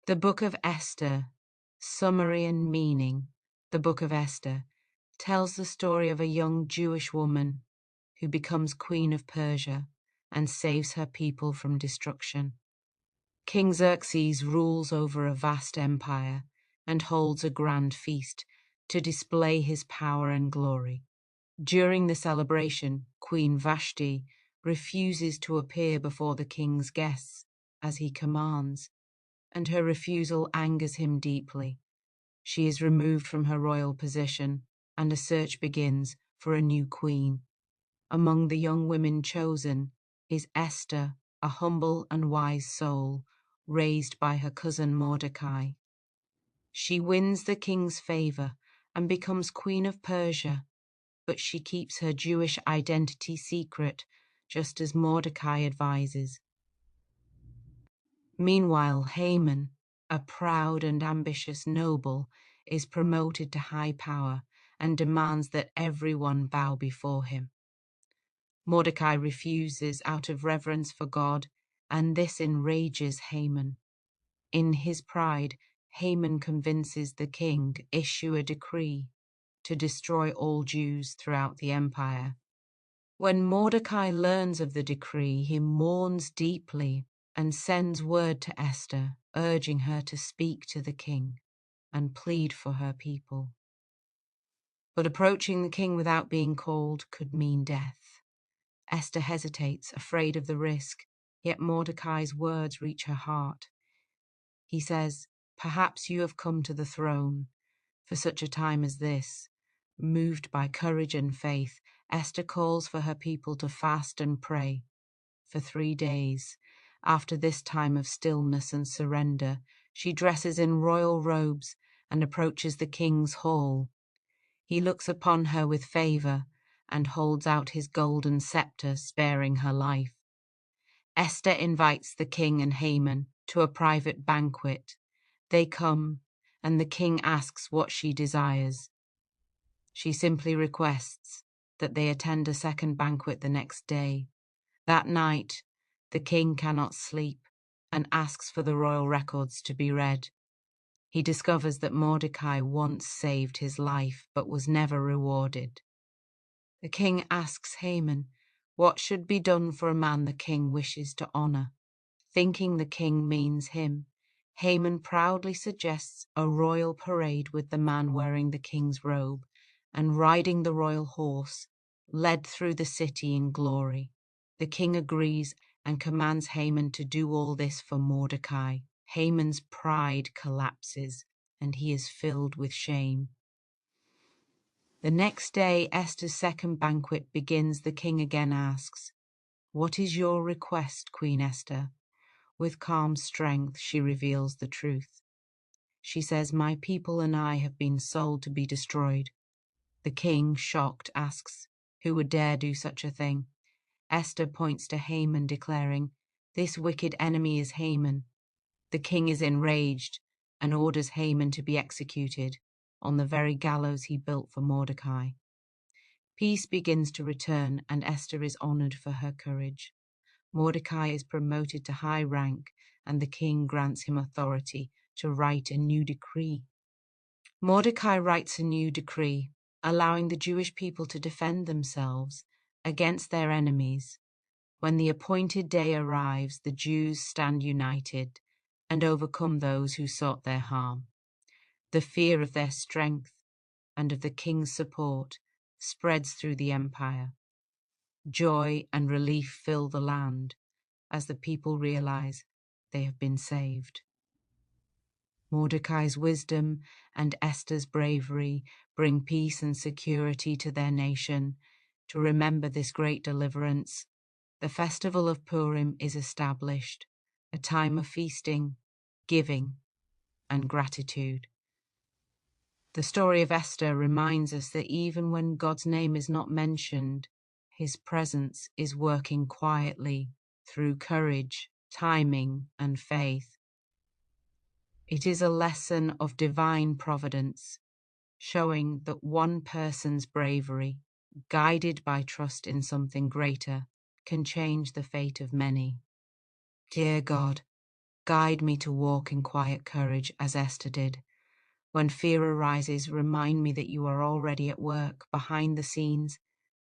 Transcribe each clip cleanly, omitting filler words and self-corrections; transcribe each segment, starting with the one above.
The Book of Esther, summary and meaning. The Book of Esther tells the story of a young Jewish woman who becomes queen of Persia and saves her people from destruction. King Xerxes rules over a vast empire and holds a grand feast to display his power and glory. During the celebration, Queen Vashti refuses to appear before the king's guests as he commands, and her refusal angers him deeply. She is removed from her royal position, and a search begins for a new queen. Among the young women chosen is Esther, a humble and wise soul, raised by her cousin Mordecai. She wins the king's favor and becomes queen of Persia, but she keeps her Jewish identity secret, just as Mordecai advises. Meanwhile, Haman, a proud and ambitious noble, is promoted to high power and demands that everyone bow before him. Mordecai refuses out of reverence for God, and this enrages Haman. In his pride, Haman convinces the king to issue a decree to destroy all Jews throughout the empire. When Mordecai learns of the decree, he mourns deeply and sends word to Esther, urging her to speak to the king and plead for her people. But approaching the king without being called could mean death. Esther hesitates, afraid of the risk, yet Mordecai's words reach her heart. He says, "Perhaps you have come to the throne for such a time as this." Moved by courage and faith, Esther calls for her people to fast and pray for 3 days. After this time of stillness and surrender, she dresses in royal robes and approaches the king's hall. He looks upon her with favor and holds out his golden scepter, sparing her life. Esther invites the king and Haman to a private banquet. They come, and the king asks what she desires. She simply requests that they attend a second banquet the next day. That night, the king cannot sleep and asks for the royal records to be read. He discovers that Mordecai once saved his life but was never rewarded. The king asks Haman what should be done for a man the king wishes to honor. Thinking the king means him, Haman proudly suggests a royal parade with the man wearing the king's robe and riding the royal horse, led through the city in glory. The king agrees and commands Haman to do all this for Mordecai. Haman's pride collapses, and he is filled with shame. The next day, Esther's second banquet begins. The king again asks, "What is your request, Queen Esther?" With calm strength, she reveals the truth. She says, "My people and I have been sold to be destroyed." The king, shocked, asks, "Who would dare do such a thing?" Esther points to Haman, declaring, "This wicked enemy is Haman." The king is enraged and orders Haman to be executed on the very gallows he built for Mordecai. Peace begins to return, and Esther is honored for her courage. Mordecai is promoted to high rank, and the king grants him authority to write a new decree. Mordecai writes a new decree, allowing the Jewish people to defend themselves against their enemies. When the appointed day arrives, the Jews stand united and overcome those who sought their harm. The fear of their strength and of the king's support spreads through the empire. Joy and relief fill the land as the people realize they have been saved. Mordecai's wisdom and Esther's bravery bring peace and security to their nation. To remember this great deliverance, the festival of Purim is established, a time of feasting, giving, and gratitude. The story of Esther reminds us that even when God's name is not mentioned, his presence is working quietly through courage, timing, and faith. It is a lesson of divine providence, showing that one person's bravery, guided by trust in something greater, can change the fate of many. Dear God, Guide me to walk in quiet courage as Esther did. When fear arises, remind me that you are already at work, behind the scenes.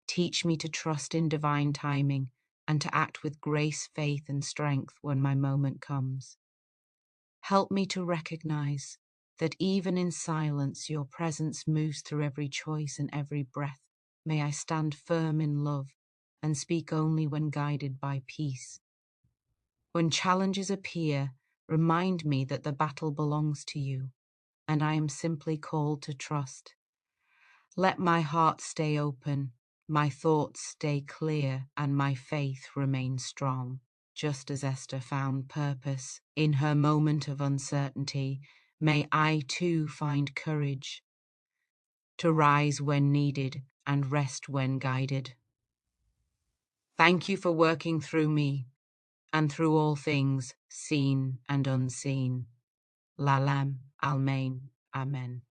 Teach me to trust in divine timing and to act with grace, faith, and strength when my moment comes. Help me to recognize that even in silence, your presence moves through every choice and every breath. May I stand firm in love and speak only when guided by peace. When challenges appear, remind me that the battle belongs to you, and I am simply called to trust. Let my heart stay open, my thoughts stay clear, and my faith remain strong. Just as Esther found purpose in her moment of uncertainty, may I too find courage to rise when needed and rest when guided. Thank you for working through me and through all things, seen and unseen. Lalam Almain. Amen.